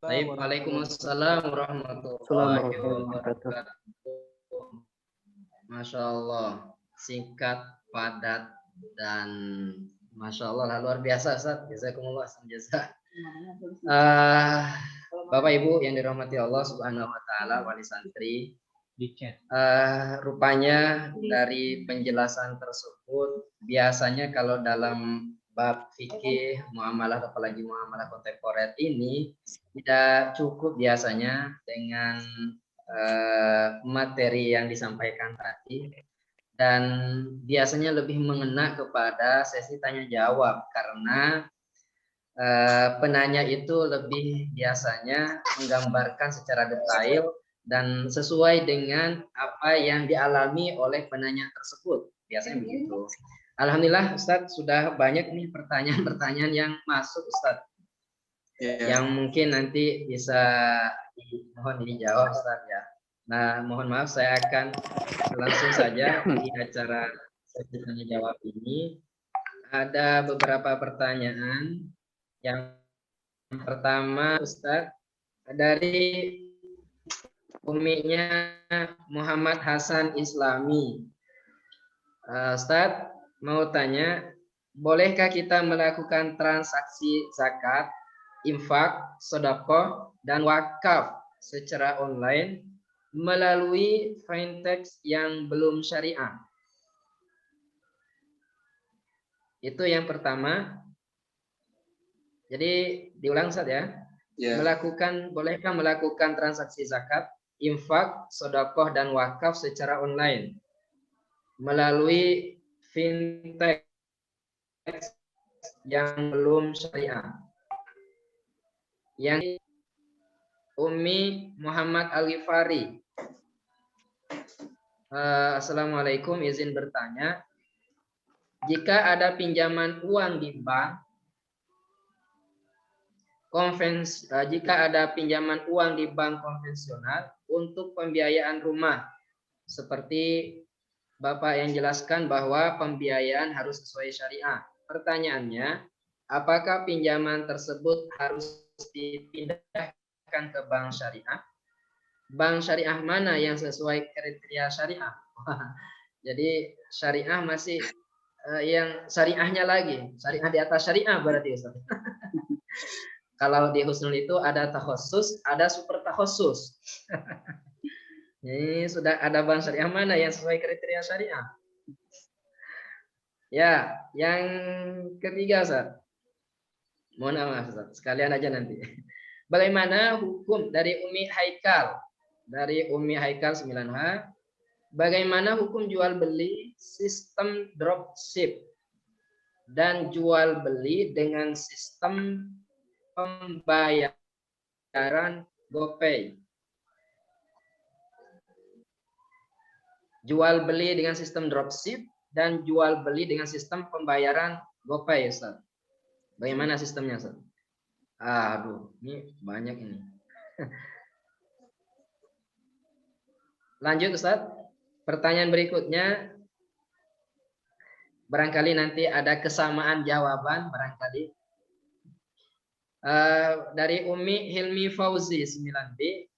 Baik, Waalaikumsalam warahmatullahi Assalamualaikum warahmatullahi wabarakatuh. wabarakatuh. Masya Allah, singkat, padat, dan Masya Allah luar biasa, Ustaz. Jazakumullah jasa. Bapak Ibu yang dirahmati Allah Subhanahu Wa Taala, wali santri. Rupanya dari penjelasan tersebut, biasanya kalau dalam bab fikih muamalah, apalagi muamalah kontemporer ini, tidak cukup biasanya dengan materi yang disampaikan tadi, dan biasanya lebih mengena kepada sesi tanya jawab, karena penanya itu lebih biasanya menggambarkan secara detail dan sesuai dengan apa yang dialami oleh penanya tersebut. Biasanya begitu. Alhamdulillah Ustadz, sudah banyak nih pertanyaan-pertanyaan yang masuk Ustadz. Yang mungkin nanti bisa mohon dijawab Ustadz ya. Nah, mohon maaf, saya akan langsung saja di acara sesi tanya jawab ini. Ada beberapa pertanyaan. Yang pertama Ustadz, dari uminya Muhammad Hasan Islami. Ustadz mau tanya, bolehkah kita melakukan transaksi zakat, infak, sedekah, dan wakaf secara online melalui fintech yang belum syariah? Itu yang pertama. Jadi diulang Ustaz ya. Bolehkah melakukan transaksi zakat, infak, sedekah, dan wakaf secara online melalui fintech yang belum syariah? Yang Umi Muhammad Al-Ghifari. Assalamualaikum, izin bertanya. Jika ada pinjaman uang di bank, jika ada pinjaman uang di bank konvensional untuk pembiayaan rumah, seperti Bapak yang jelaskan bahwa pembiayaan harus sesuai syariah. Pertanyaannya, apakah pinjaman tersebut harus dipindahkan ke bank syariah? Bank syariah mana yang sesuai kriteria syariah? Jadi syariah masih yang syariahnya lagi, syariah di atas syariah berarti Ustaz. Kalau di husnul itu ada takhusus, ada super takhusus. Ini sudah ada bank syariah mana yang sesuai kriteria syariah? Ya, yang ketiga Ustaz. Mohon maaf Ustaz, sekalian aja nanti. Bagaimana hukum dari Umi Haikal? Dari Umi Haikal 9H. Bagaimana hukum jual beli sistem dropship dan jual beli dengan sistem pembayaran GoPay? Jual beli dengan sistem dropship dan jual beli dengan sistem pembayaran GoPay, Ustaz. Bagaimana sistemnya, Ustaz? Aduh, ini banyak ini. Lanjut, Ustaz. Pertanyaan berikutnya, barangkali nanti ada kesamaan jawaban, barangkali. Dari Umi Hilmi Fauzi 9B.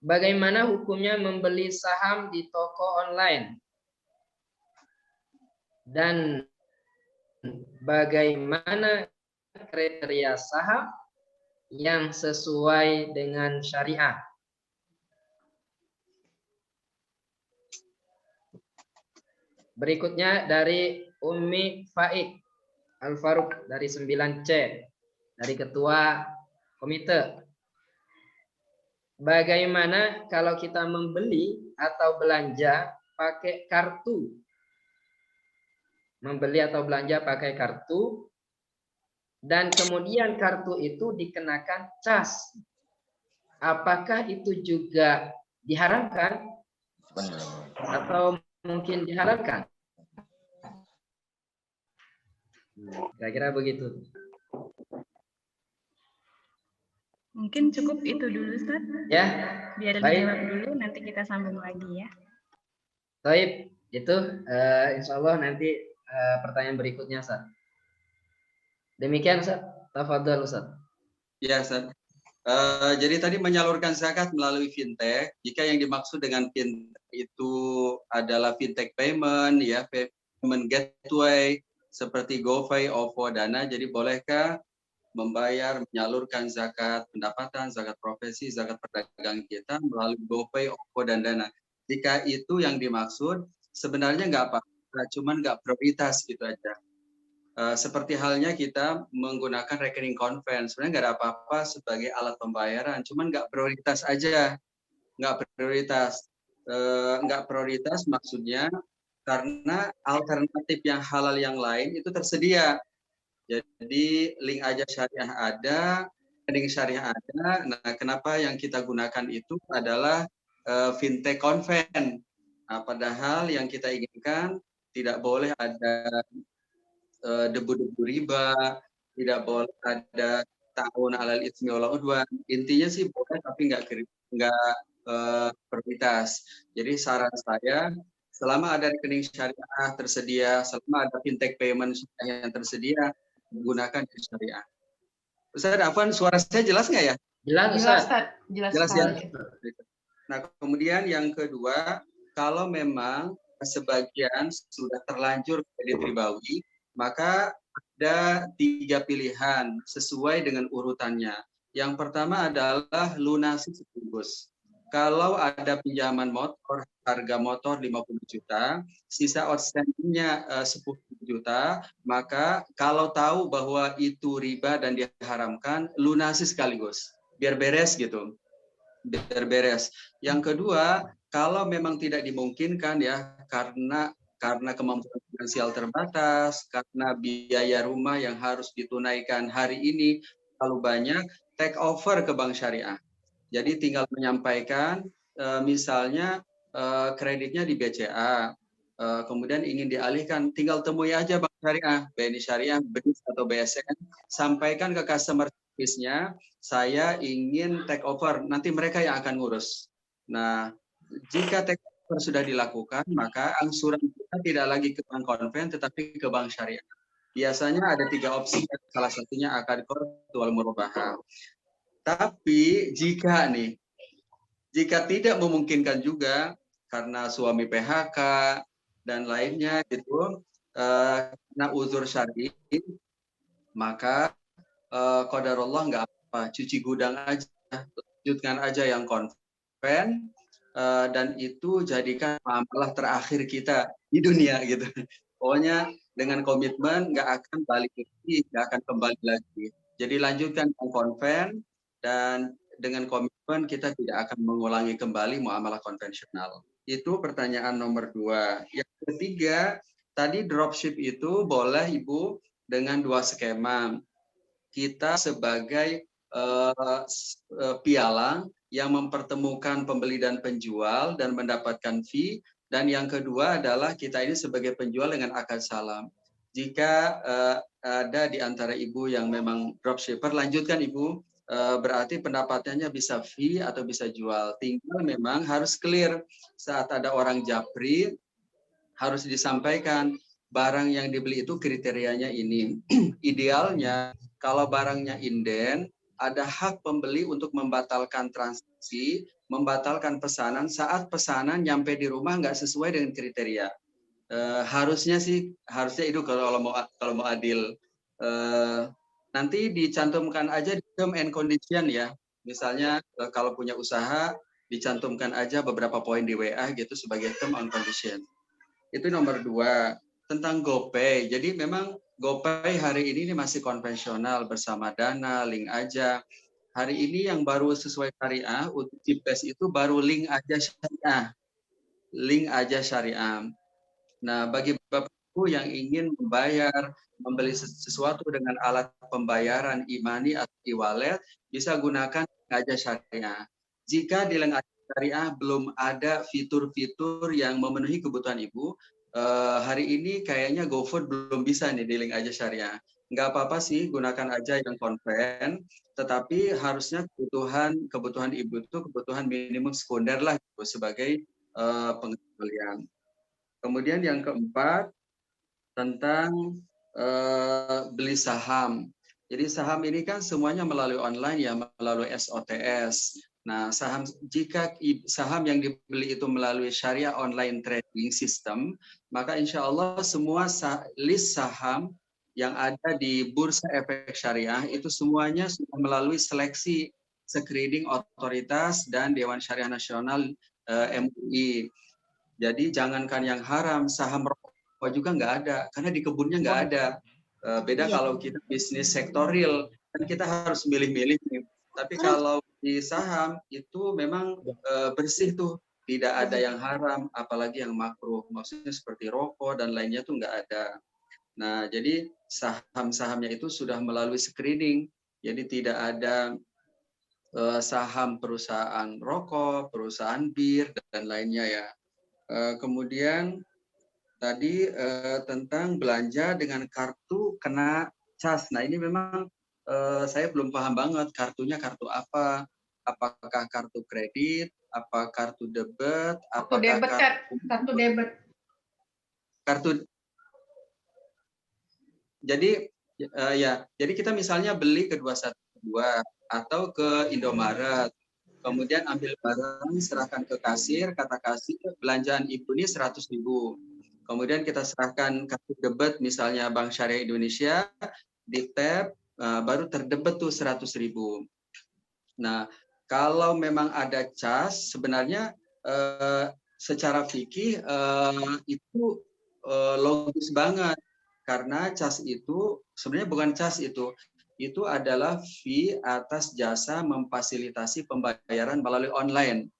Bagaimana hukumnya membeli saham di toko online? Dan bagaimana kriteria saham yang sesuai dengan syariah? Berikutnya dari Umi Faik Al-Faruq dari 9C, dari Ketua Komite. Bagaimana kalau kita membeli atau belanja pakai kartu? Membeli atau belanja pakai kartu, dan kemudian kartu itu dikenakan cas. Apakah itu juga diharamkan? Atau mungkin dihalalkan? Kira-kira begitu. Mungkin cukup itu dulu, Ustaz. Ya. Biar dijawab dulu, nanti kita sambung lagi ya. Baik, itu insya Allah nanti pertanyaan berikutnya, Ustaz. Demikian, Ustaz. Tafadhol, Ustaz. Ya, Ustaz. Jadi tadi menyalurkan zakat melalui fintech. Jika yang dimaksud dengan fintech itu adalah fintech payment, ya payment gateway seperti GoPay, OVO, Dana. Jadi bolehkah membayar, menyalurkan zakat pendapatan, zakat profesi, zakat perdagangan kita melalui GoPay, OVO, dan Dana? Jika itu yang dimaksud, sebenarnya nggak apa-apa, cuman nggak prioritas gitu aja. Seperti halnya kita menggunakan rekening konven, sebenarnya nggak ada apa-apa sebagai alat pembayaran, cuman nggak prioritas aja, nggak prioritas. Nggak prioritas maksudnya karena alternatif yang halal yang lain itu tersedia. Jadi link aja syariah ada, rekening syariah ada. Nah, kenapa yang kita gunakan itu adalah fintech konven. Nah, padahal yang kita inginkan tidak boleh ada debu-debu riba, tidak boleh ada ta'awun 'alal itsmi wal 'udwan. Intinya sih boleh tapi nggak prioritas. Jadi saran saya selama ada rekening syariah tersedia, selama ada fintech payment syariah yang tersedia, gunakan di syariah. Ustaz Afwan, suara saya jelas nggak ya? Jelas, Jelas, Ustaz. Ustaz. Jelas Jelas ya? sekali. Nah, kemudian yang kedua, kalau memang sebagian sudah terlanjur kredit ribawi, maka ada 3 pilihan sesuai dengan urutannya. Yang pertama adalah lunasi sekaligus. Kalau ada pinjaman motor, harga motor 50 juta, sisa outstandingnya 10 juta, maka kalau tahu bahwa itu riba dan diharamkan, lunasi sekaligus. Biar beres gitu. Biar beres. Yang kedua, kalau memang tidak dimungkinkan ya karena kemampuan finansial terbatas, karena biaya rumah yang harus ditunaikan hari ini terlalu banyak, take over ke bank syariah. Jadi tinggal menyampaikan misalnya kreditnya di BCA, kemudian ingin dialihkan, tinggal temui aja bank syariah, BNI Syariah, BRIS atau BSN, sampaikan ke customer service-nya, saya ingin take over, nanti mereka yang akan ngurus. Nah, jika take over sudah dilakukan, maka angsuran kita tidak lagi ke bank konven, tetapi ke bank syariah. Biasanya ada 3 opsi, salah satunya akad qard wal murabahah. Tapi jika tidak memungkinkan juga karena suami PHK dan lainnya gitu, karena uzur syar'i, maka qadarullah nggak apa, cuci gudang aja, lanjutkan aja yang konven, dan itu jadikan amalah terakhir kita di dunia gitu. Pokoknya dengan komitmen nggak akan balik lagi, nggak akan kembali lagi. Jadi lanjutkan yang konven, dan dengan komitmen kita tidak akan mengulangi kembali muamalah konvensional. Itu pertanyaan nomor 2. Yang ketiga, tadi dropship itu boleh Ibu dengan 2 skema. Kita sebagai pialang yang mempertemukan pembeli dan penjual dan mendapatkan fee. Dan yang kedua adalah kita ini sebagai penjual dengan akad salam. Jika ada di antara Ibu yang memang dropshipper, lanjutkan Ibu. Berarti pendapatannya bisa fee atau bisa jual. Tinggal memang harus clear saat ada orang japri, harus disampaikan barang yang dibeli itu kriterianya ini. Idealnya kalau barangnya inden, ada hak pembeli untuk membatalkan transaksi, membatalkan pesanan saat pesanan nyampe di rumah nggak sesuai dengan kriteria. Harusnya itu kalau mau adil. Nanti dicantumkan aja di term and condition ya. Misalnya kalau punya usaha dicantumkan aja beberapa poin di WA gitu sebagai term and condition. Itu nomor 2. Tentang GoPay. Jadi memang GoPay hari ini masih konvensional bersama Dana, link aja. Hari ini yang baru sesuai syariah untuk CIPES itu baru link aja syariah. Link aja syariah. Nah, bagi Bapak Ibu yang ingin membayar, membeli sesuatu dengan alat pembayaran e-money atau e-wallet, bisa gunakan link aja syariah. Jika di link aja syariah belum ada fitur-fitur yang memenuhi kebutuhan Ibu, hari ini kayaknya GoFood belum bisa nih di link aja syariah. Nggak apa-apa sih, gunakan aja yang konven, tetapi harusnya kebutuhan Ibu itu kebutuhan minimum sekunder lah gitu, sebagai pengecualian. Kemudian yang keempat, tentang beli saham. Jadi saham ini kan semuanya melalui online ya, melalui SOTS. Nah, jika saham yang dibeli itu melalui Syariah Online Trading System, maka insya Allah semua list saham yang ada di Bursa Efek Syariah itu semuanya sudah melalui seleksi screening otoritas dan Dewan Syariah Nasional MUI. Jadi jangankan yang haram, saham rokok juga nggak ada, karena di kebunnya nggak ada. Beda kalau kita bisnis sektoril, kan kita harus milih-milih nih. Tapi kalau di saham itu memang bersih tuh, tidak ada yang haram, apalagi yang makruh. Maksudnya seperti rokok dan lainnya tuh nggak ada. Nah, jadi saham-sahamnya itu sudah melalui screening, jadi tidak ada saham perusahaan rokok, perusahaan bir dan lainnya ya. Kemudian tadi tentang belanja dengan kartu kena cas. Nah ini memang saya belum paham banget kartunya kartu apa. Apakah kartu kredit, apa kartu debit, apakah kartu debit. Kartu. Jadi jadi kita misalnya beli ke 212 atau ke Indomaret. Kemudian ambil barang, serahkan ke kasir, kata kasir belanjaan ibu ini 100.000. Kemudian kita serahkan kartu debit misalnya Bank Syariah Indonesia, di tab baru terdebit tuh 100.000. Nah, kalau memang ada cas, sebenarnya secara fikih itu logis banget, karena cas itu sebenarnya bukan cas itu adalah fee atas jasa memfasilitasi pembayaran melalui online.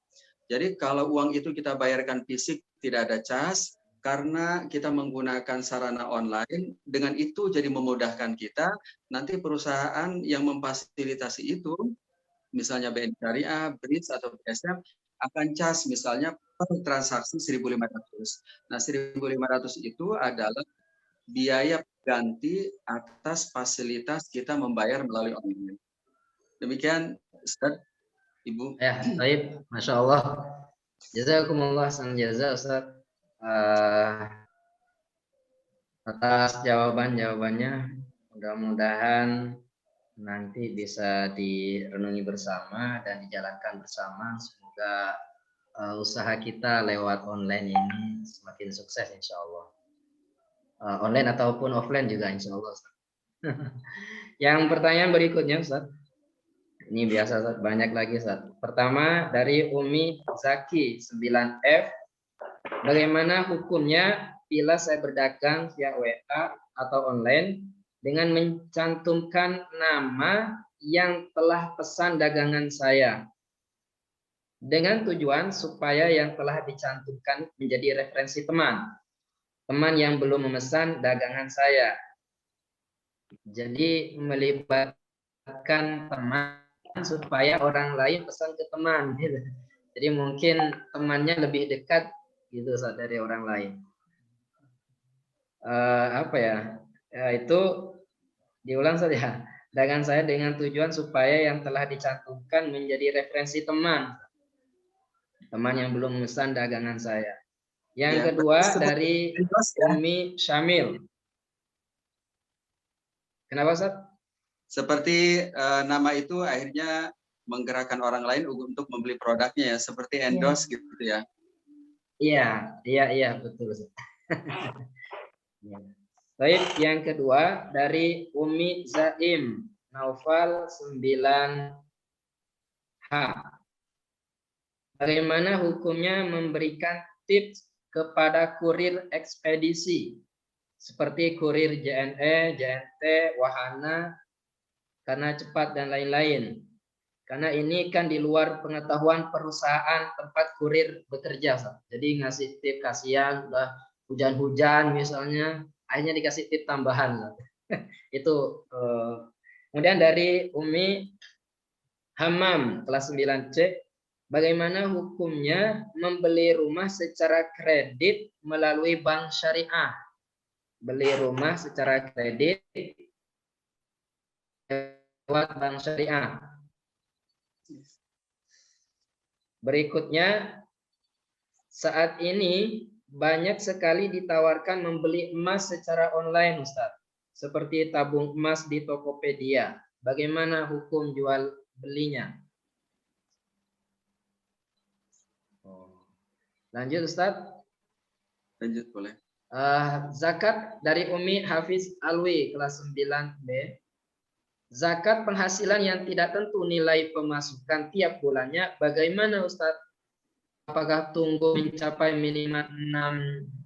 Jadi kalau uang itu kita bayarkan fisik tidak ada cas, karena kita menggunakan sarana online, dengan itu jadi memudahkan kita, nanti perusahaan yang memfasilitasi itu, misalnya BNI Syariah, BRIDS, atau BSM, akan cas misalnya per transaksi 1.500. Nah, 1.500 itu adalah biaya ganti atas fasilitas kita membayar melalui online. Demikian, Ustaz, Ibu. Ya, baik. Masya Allah. Jazakumullah san jaza, Ustaz. Atas jawabannya. Mudah-mudahan nanti bisa direnungi bersama dan dijalankan bersama. Semoga usaha kita lewat online ini semakin sukses insya Allah. Online ataupun offline juga insya Allah. Yang pertanyaan berikutnya, Ustaz. Ini biasa, Ustaz. Banyak lagi, Ustaz. Pertama dari Umi Zaki 9F. Bagaimana hukumnya bila saya berdagang via WA atau online dengan mencantumkan nama yang telah pesan dagangan saya dengan tujuan supaya yang telah dicantumkan menjadi referensi teman yang belum memesan dagangan saya. Jadi melibatkan teman supaya orang lain pesan ke teman gitu. Jadi mungkin temannya lebih dekat gitu dari orang lain. Itu diulang saja. Dagangan saya dengan tujuan supaya yang telah dicantumkan menjadi referensi teman yang belum memesan dagangan saya. Yang kedua dari Umi Syamil. Kenapa, Ustaz? Seperti nama itu akhirnya menggerakkan orang lain untuk membeli produknya ya, seperti endorse gitu ya. Iya, betul, Ustaz. Baik, yang kedua dari Umi Zaim Naufal 9H. Bagaimana hukumnya memberikan tips kepada kurir ekspedisi seperti kurir JNE, JNT, Wahana, karena cepat dan lain-lain. Karena ini kan di luar pengetahuan perusahaan tempat kurir bekerja. Jadi ngasih tips, kasihan udah hujan-hujan misalnya, akhirnya dikasih tip tambahan. Itu kemudian dari Umi Hamam kelas 9C, bagaimana hukumnya membeli rumah secara kredit melalui bank syariah? Beli rumah secara kredit lewat bank syariah. Berikutnya, saat ini banyak sekali ditawarkan membeli emas secara online, Ustaz. seperti tabung emas di Tokopedia. Bagaimana hukum jual belinya? Lanjut Ustadz. Lanjut boleh. Zakat dari Umi Hafiz Alwi kelas 9B. Zakat penghasilan yang tidak tentu nilai pemasukan tiap bulannya bagaimana Ustadz? Apakah tunggu mencapai minimal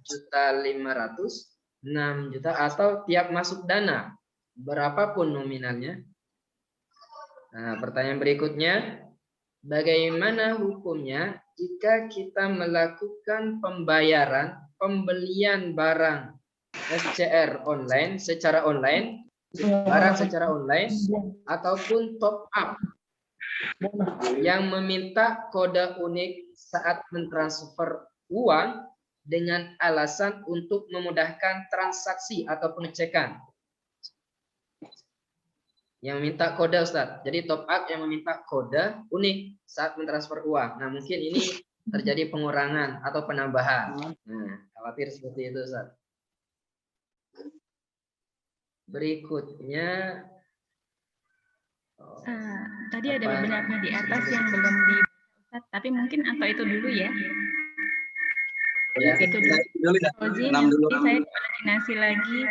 6.500.000, 6 juta atau tiap masuk dana berapapun nominalnya? Nah, pertanyaan berikutnya, bagaimana hukumnya jika kita melakukan pembelian barang SCR online secara online, barang secara online ataupun top up yang meminta kode unik saat mentransfer uang dengan alasan untuk memudahkan transaksi atau pengecekan. Yang minta kode Ustaz. Jadi top up yang meminta kode unik saat mentransfer uang. Nah, mungkin ini terjadi pengurangan atau penambahan. Nah, khawatir seperti itu Ustaz. Berikutnya tadi ada beberapa di atas yang belum di Ustaz, tapi mungkin atau itu dulu ya. Ya, itu dulu. Fauzi, nanti saya koordinasi lagi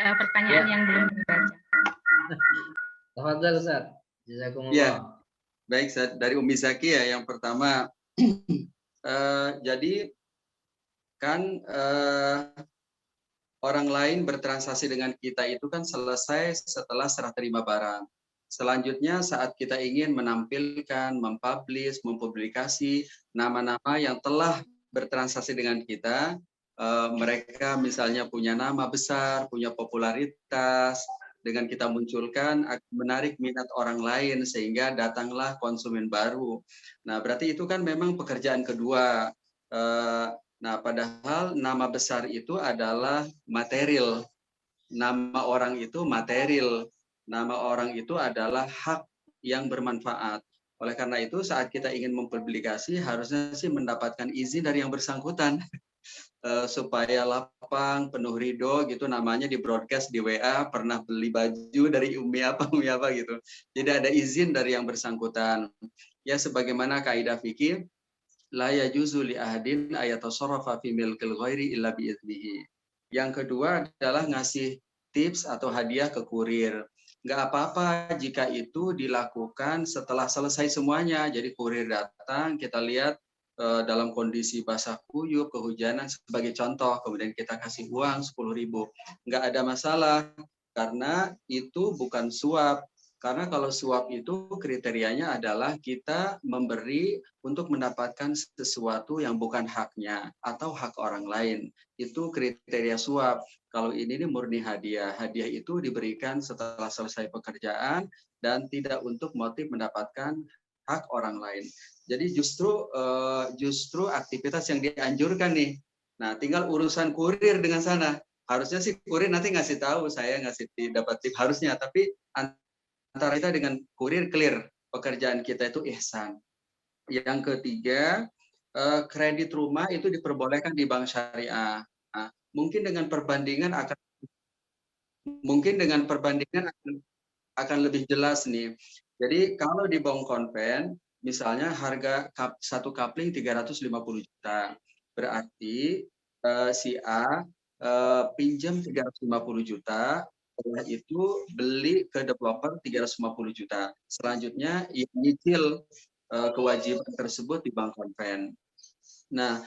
pertanyaan yang belum dibaca. Tafadhal Ustaz. Jazakumullah. Ya. Baik, dari Umi Zaki ya yang pertama. Jadi kan orang lain bertransaksi dengan kita itu kan selesai setelah serah terima barang. Selanjutnya saat kita ingin menampilkan, mempublish, mempublikasi nama-nama yang telah bertransaksi dengan kita, mereka misalnya punya nama besar, punya popularitas, dengan kita munculkan akan menarik minat orang lain sehingga datanglah konsumen baru. Nah, berarti itu kan memang pekerjaan kedua. Nah, padahal nama besar itu adalah material. Nama orang itu material. Nama orang itu adalah hak yang bermanfaat. Oleh karena itu, saat kita ingin mempublikasi, harusnya sih mendapatkan izin dari yang bersangkutan. Supaya lapang, penuh ridho gitu, namanya di broadcast di WA, pernah beli baju dari Umi apa gitu. Jadi ada izin dari yang bersangkutan. Ya, sebagaimana kaidah fikih, la yajuzu li ahadin ayatasarrafa fi milkil ghairi illa biiznihi. Yang kedua adalah ngasih tips atau hadiah ke kurir. Nggak apa-apa jika itu dilakukan setelah selesai semuanya. Jadi kurir datang, kita lihat dalam kondisi basah kuyup, kehujanan sebagai contoh, kemudian kita kasih uang 10.000. Nggak ada masalah, karena itu bukan suap. Karena kalau suap itu kriterianya adalah kita memberi untuk mendapatkan sesuatu yang bukan haknya atau hak orang lain. Itu kriteria suap. Kalau ini murni hadiah. Hadiah itu diberikan setelah selesai pekerjaan dan tidak untuk motif mendapatkan hak orang lain. Jadi justru aktivitas yang dianjurkan nih. Nah, tinggal urusan kurir dengan sana. Harusnya sih kurir nanti ngasih tahu, saya ngasih dapat tip harusnya, tapi antara kita dengan kurir clear, pekerjaan kita itu ihsan. Yang ketiga, kredit rumah itu diperbolehkan di bank syariah. Nah, mungkin dengan perbandingan akan lebih jelas nih. Jadi kalau di bank konven, misalnya harga satu kapling 350 juta, berarti si A pinjam 350 juta, setelah itu beli ke developer 350 juta. Selanjutnya nyicil kewajiban tersebut di bank konven. Nah,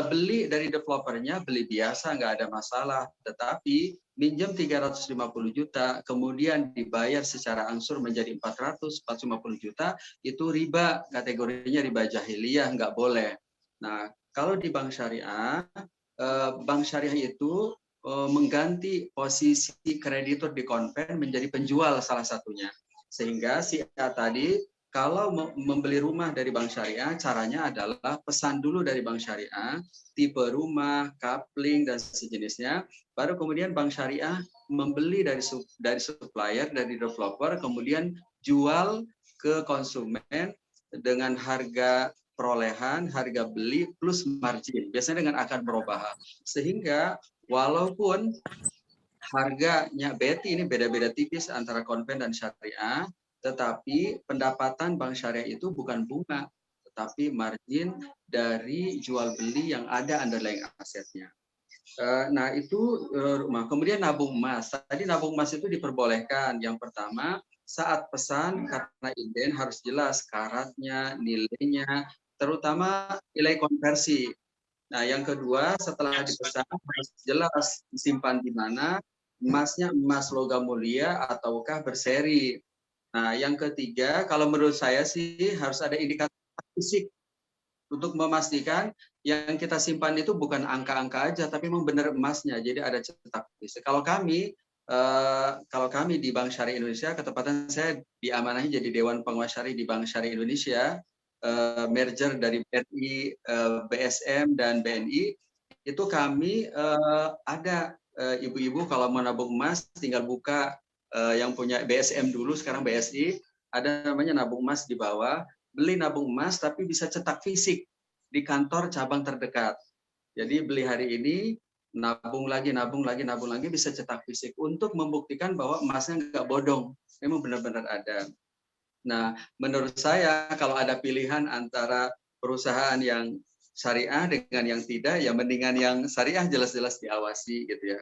beli dari developernya, beli biasa nggak ada masalah, tetapi minjem 350 juta, kemudian dibayar secara angsur menjadi 450 juta, itu riba, kategorinya riba jahiliyah, nggak boleh. Nah, kalau di bank syariah itu mengganti posisi kreditur di konven menjadi penjual salah satunya. Sehingga si A tadi, kalau membeli rumah dari bank syariah, caranya adalah pesan dulu dari bank syariah, tipe rumah, kapling, dan sejenisnya. Baru kemudian bank syariah membeli dari supplier, dari developer, kemudian jual ke konsumen dengan harga perolehan, harga beli plus margin. Biasanya dengan akad merubah. Sehingga walaupun harganya Betty ini beda-beda tipis antara konven dan syariah, tetapi pendapatan bank syariah itu bukan bunga, tetapi margin dari jual beli yang ada underlying asetnya. Nah itu rumah. Kemudian nabung emas. Tadi nabung emas itu diperbolehkan. Yang pertama, saat pesan karena inden harus jelas karatnya, nilainya, terutama nilai konversi. Nah, yang kedua, setelah dipesan harus jelas disimpan di mana, emasnya emas logam mulia ataukah berseri. Nah, yang ketiga, kalau menurut saya sih harus ada indikator fisik untuk memastikan yang kita simpan itu bukan angka-angka aja, tapi memang benar emasnya. Jadi ada cetak fisik. Kalau kami di Bank Syariah Indonesia, ketepatan saya diamanahi jadi Dewan Pengawas Syariah di Bank Syariah Indonesia, merger dari BRI, BSM dan BNI, itu kami ada ibu-ibu kalau mau nabung emas tinggal buka yang punya BSM dulu, sekarang BSI, ada namanya nabung emas di bawah, beli nabung emas tapi bisa cetak fisik di kantor cabang terdekat. Jadi beli hari ini, nabung lagi, bisa cetak fisik untuk membuktikan bahwa emasnya nggak bodong, memang benar-benar ada. Nah, menurut saya kalau ada pilihan antara perusahaan yang syariah dengan yang tidak, ya mendingan yang syariah jelas-jelas diawasi gitu ya.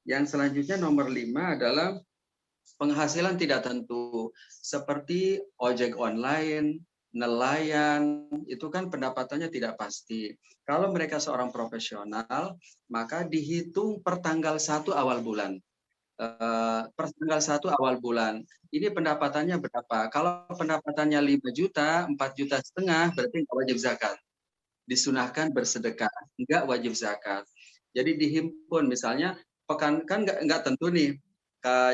Yang selanjutnya nomor 5 adalah penghasilan tidak tentu. Seperti ojek online, nelayan, itu kan pendapatannya tidak pasti. Kalau mereka seorang profesional, maka dihitung per tanggal 1 awal bulan. Per tanggal 1 awal bulan. Ini pendapatannya berapa? Kalau pendapatannya 5 juta, 4 juta setengah, berarti nggak wajib zakat. Disunahkan bersedekah, nggak wajib zakat. Jadi dihimpun, misalnya pekan kan nggak tentu nih.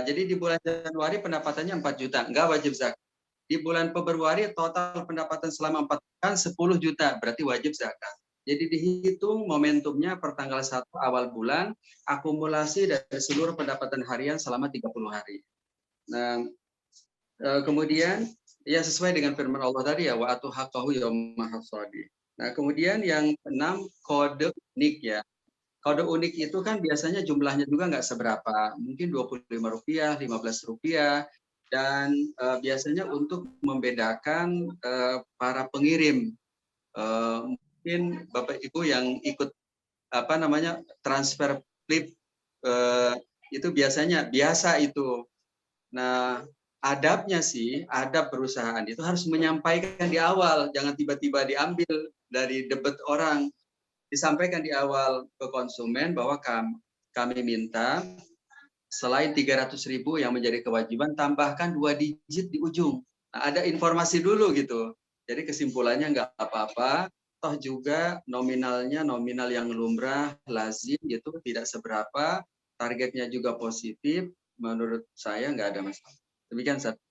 Jadi di bulan Januari pendapatannya 4 juta, nggak wajib zakat. Di bulan Februari total pendapatan selama 4 bulan 10 juta, berarti wajib zakat. Jadi dihitung momentumnya per tanggal 1 awal bulan, akumulasi dari seluruh pendapatan harian selama 30 hari. Nah, kemudian ya sesuai dengan firman Allah tadi ya, wa atu haqqahu yauma hasadi. Nah, kemudian yang 6 kode unik ya. Kode unik itu kan biasanya jumlahnya juga nggak seberapa, mungkin Rp25, Rp15, dan biasanya untuk membedakan para pengirim. Mungkin Bapak Ibu yang ikut transfer flip itu biasa itu. Nah, adab perusahaan itu harus menyampaikan di awal, jangan tiba-tiba diambil dari debit orang. Disampaikan di awal ke konsumen bahwa kami minta selain 300.000 yang menjadi kewajiban, tambahkan 2 digit di ujung. Nah, ada informasi dulu gitu. Jadi kesimpulannya nggak apa-apa, toh juga nominalnya nominal yang lumrah, lazim gitu, tidak seberapa, targetnya juga positif, menurut saya nggak ada masalah. Demikian, Ustaz.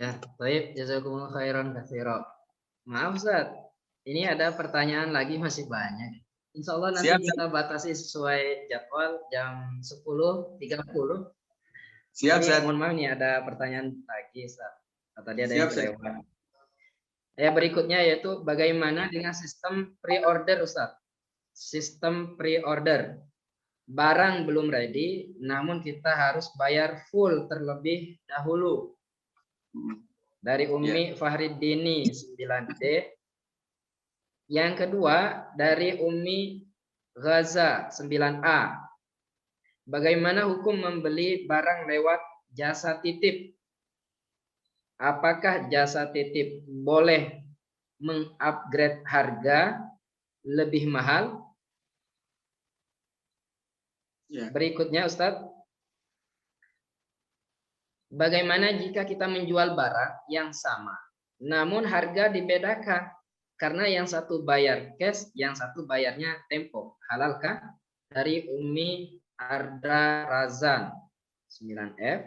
Ya, baik, jazakumullah khairan katsiran. Maaf Ustaz, ini ada pertanyaan lagi masih banyak. Insya Allah nanti kita batasi sesuai jadwal jam 10.30. Siap, Ustaz. Mohon maaf nih ada pertanyaan lagi Ustaz. Tadi ada yang kelewat. Ya, berikutnya yaitu bagaimana dengan sistem pre-order Ustaz? Sistem pre-order. Barang belum ready, namun kita harus bayar full terlebih dahulu. Dari Umi Fahriddini 9D. Yang kedua dari Umi Ghaza 9A. Bagaimana hukum membeli barang lewat jasa titip? Apakah jasa titip boleh mengupgrade harga lebih mahal? Berikutnya Ustadz. Bagaimana jika kita menjual barang yang sama, namun harga dibedakan? Karena yang satu bayar cash, yang satu bayarnya tempo. Halalkah? Dari Umi Arda Razan 9F.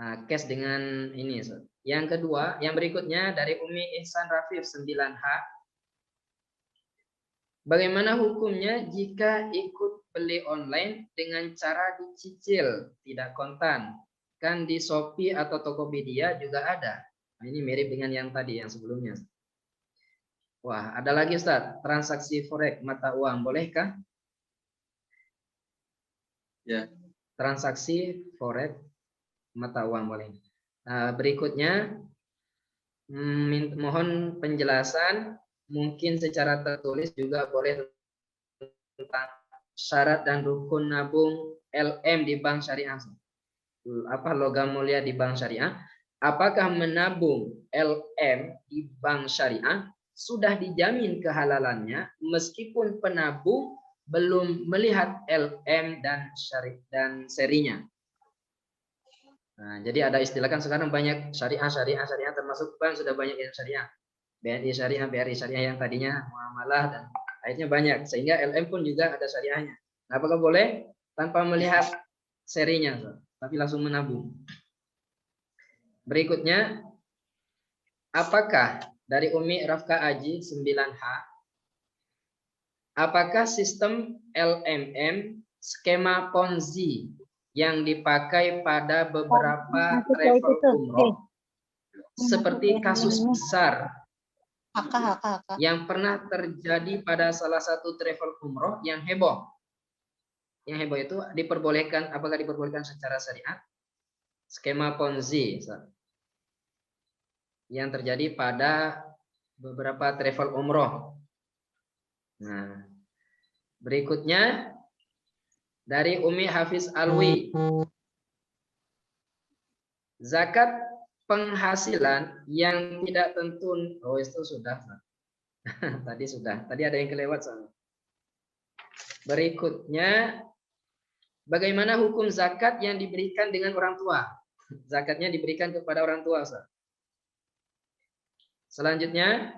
Nah, cash dengan ini. Yang kedua, yang berikutnya dari Umi Ihsan Rafif 9H. Bagaimana hukumnya jika ikut beli online dengan cara dicicil, tidak kontan? Kan di Shopee atau Tokopedia juga ada. Nah, ini mirip dengan yang tadi, yang sebelumnya. Wah, ada lagi Ustaz, transaksi forex mata uang, bolehkah? Ya. Transaksi forex mata uang boleh. Berikutnya, mohon penjelasan, mungkin secara tertulis juga boleh, tentang syarat dan rukun nabung LM di bank syariah. Logam mulia di bank syariah. Apakah menabung LM di bank syariah sudah dijamin kehalalannya meskipun penabung belum melihat LM dan serinya? Nah, jadi ada istilah kan sekarang banyak syariah termasuk bank sudah banyak yang syariah. BNI syariah, BRI syariah yang tadinya muamalah dan akhirnya banyak, sehingga LM pun juga ada syariahnya. Nah, apakah boleh tanpa melihat serinya, tapi langsung menabung? Berikutnya, apakah dari Umi Rafka Aji 9H, apakah sistem LMM skema Ponzi yang dipakai pada beberapa travel umroh seperti kasus besar yang pernah terjadi pada salah satu travel umroh yang heboh? Yang heboh itu diperbolehkan, apakah diperbolehkan secara syariat? Skema Ponzi yang terjadi pada beberapa travel umroh. Nah, berikutnya dari Umi Hafiz Alwi, zakat penghasilan yang tidak tentu. Oh, itu sudah. Tadi ada yang kelewat sana. Berikutnya, bagaimana hukum zakat yang diberikan dengan orang tua? Zakatnya diberikan kepada orang tua, Ustaz. Selanjutnya,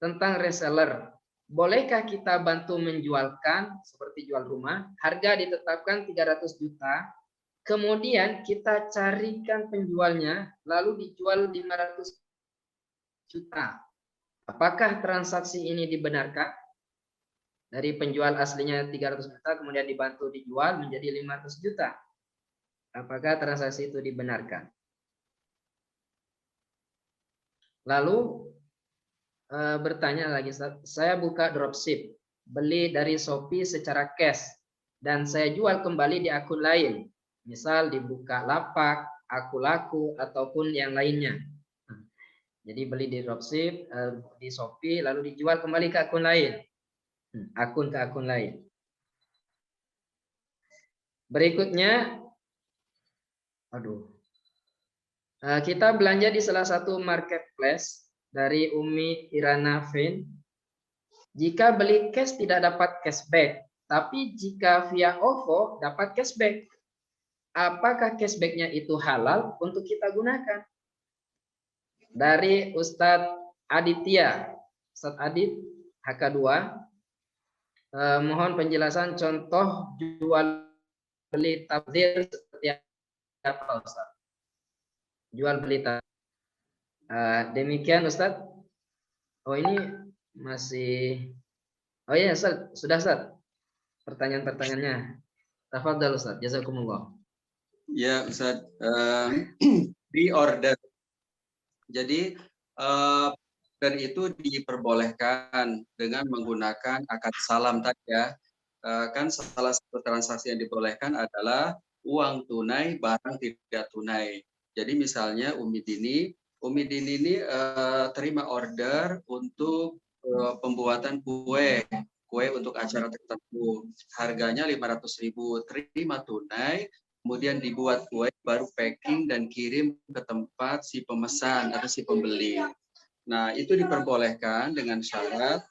tentang reseller. Bolehkah kita bantu menjualkan, seperti jual rumah, harga ditetapkan 300 juta, kemudian kita carikan penjualnya, lalu dijual 500 juta. Apakah transaksi ini dibenarkan? Dari penjual aslinya 300 juta, kemudian dibantu dijual menjadi 500 juta. Apakah transaksi itu dibenarkan? Lalu bertanya lagi, saya buka dropship, beli dari Shopee secara cash, dan saya jual kembali di akun lain, misal dibuka lapak, aku laku, ataupun yang lainnya. Jadi beli di dropship, di Shopee, lalu dijual kembali ke akun lain, akun ke akun lain. Berikutnya, kita belanja di salah satu marketplace dari Umi Irana Fen. Jika beli cash tidak dapat cashback, tapi jika via OVO dapat cashback. Apakah cashbacknya itu halal untuk kita gunakan? Dari Ustadz Aditya, Ustadz Adit HK2, mohon penjelasan contoh jual beli tabdir seperti apa, Ustadz? Jual beli tabdir. Demikian Ustadz. Oh, ini masih. Oh iya, Ustadz, sudah Ustadz. Pertanyaan-pertanyaannya. Tafadhal Ustadz, jazakumullah. Ya Ustadz, pre-order. Jadi dan itu diperbolehkan dengan menggunakan akad salam tadi ya. Kan salah satu transaksi yang dibolehkan adalah uang tunai, barang tidak tunai. Jadi misalnya Umi Dini ini terima order untuk pembuatan kue untuk acara tertentu. Harganya 500.000, terima tunai, kemudian dibuat kue, baru packing dan kirim ke tempat si pemesan atau si pembeli. Nah, itu diperbolehkan dengan syarat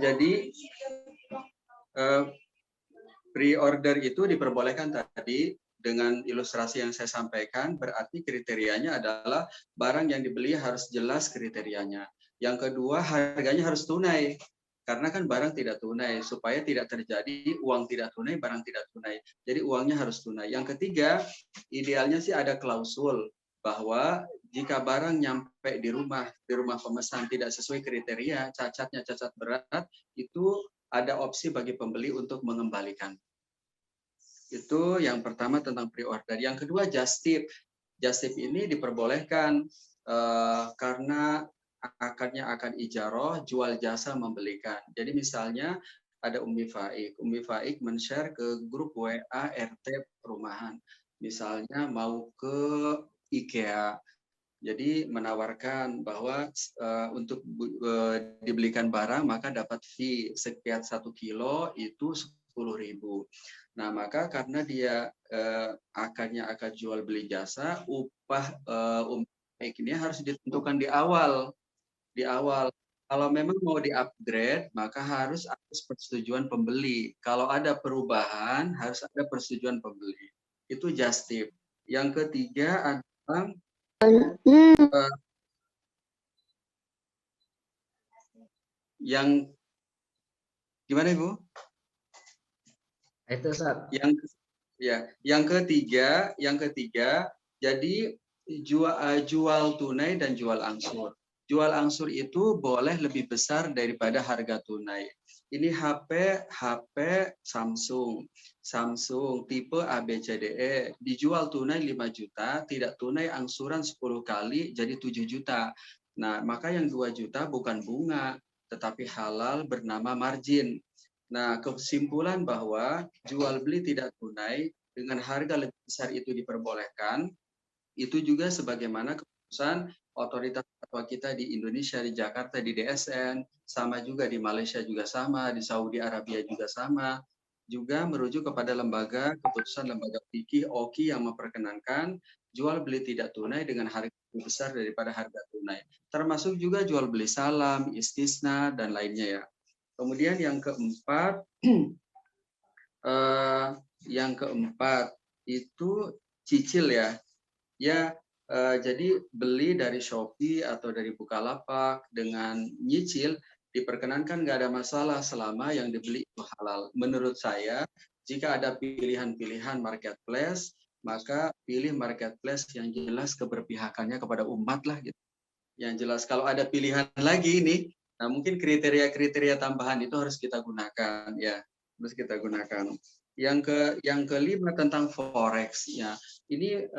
jadi pre-order itu diperbolehkan tadi dengan ilustrasi yang saya sampaikan, berarti kriterianya adalah barang yang dibeli harus jelas kriterianya. Yang kedua, harganya harus tunai. Karena kan barang tidak tunai, supaya tidak terjadi uang tidak tunai, barang tidak tunai. Jadi uangnya harus tunai. Yang ketiga, idealnya sih ada klausul bahwa jika barang nyampe di rumah pemesan tidak sesuai kriteria, cacatnya cacat berat, itu ada opsi bagi pembeli untuk mengembalikan. Itu yang pertama tentang pre-order. Yang kedua, just tip. Just tip ini diperbolehkan karena akarnya akan ijaroh, jual jasa membelikan. Jadi misalnya ada Umi Faik men-share ke grup WA RT perumahan. Misalnya mau ke IKEA. Jadi menawarkan bahwa untuk dibelikan barang maka dapat fee sekian 1 kilo itu 10.000. Nah maka karena dia akan jual beli jasa, upah ini harus ditentukan di awal. Kalau memang mau di-upgrade, maka harus ada persetujuan pembeli. Kalau ada perubahan, harus ada persetujuan pembeli. Itu just tip. Yang ketiga adalah yang gimana Ibu? Itu Ustaz. Yang ketiga, jadi jual tunai dan jual angsur. Jual angsur itu boleh lebih besar daripada harga tunai. Ini HP Samsung tipe ABCDE dijual tunai 5 juta, tidak tunai angsuran 10 kali jadi 7 juta. Nah, maka yang 2 juta bukan bunga, tetapi halal bernama margin. Nah, kesimpulan bahwa jual beli tidak tunai dengan harga lebih besar itu diperbolehkan, itu juga sebagaimana keputusan otoritas fatwa kita di Indonesia, di Jakarta, di DSN, sama juga di Malaysia juga sama, di Saudi Arabia juga sama, juga merujuk kepada keputusan lembaga fikih OKI yang memperkenankan jual beli tidak tunai dengan harga lebih besar daripada harga tunai. Termasuk juga jual beli salam, istisna, dan lainnya ya. Kemudian yang keempat itu cicil ya. Jadi beli dari Shopee atau dari Bukalapak dengan nyicil diperkenankan nggak ada masalah selama yang dibeli itu halal. Menurut saya, jika ada pilihan-pilihan marketplace, maka pilih marketplace yang jelas keberpihakannya kepada umat lah gitu. Yang jelas kalau ada pilihan lagi ini, nah mungkin kriteria-kriteria tambahan itu harus kita gunakan ya, harus kita gunakan. Yang kelima tentang forex ya. Ini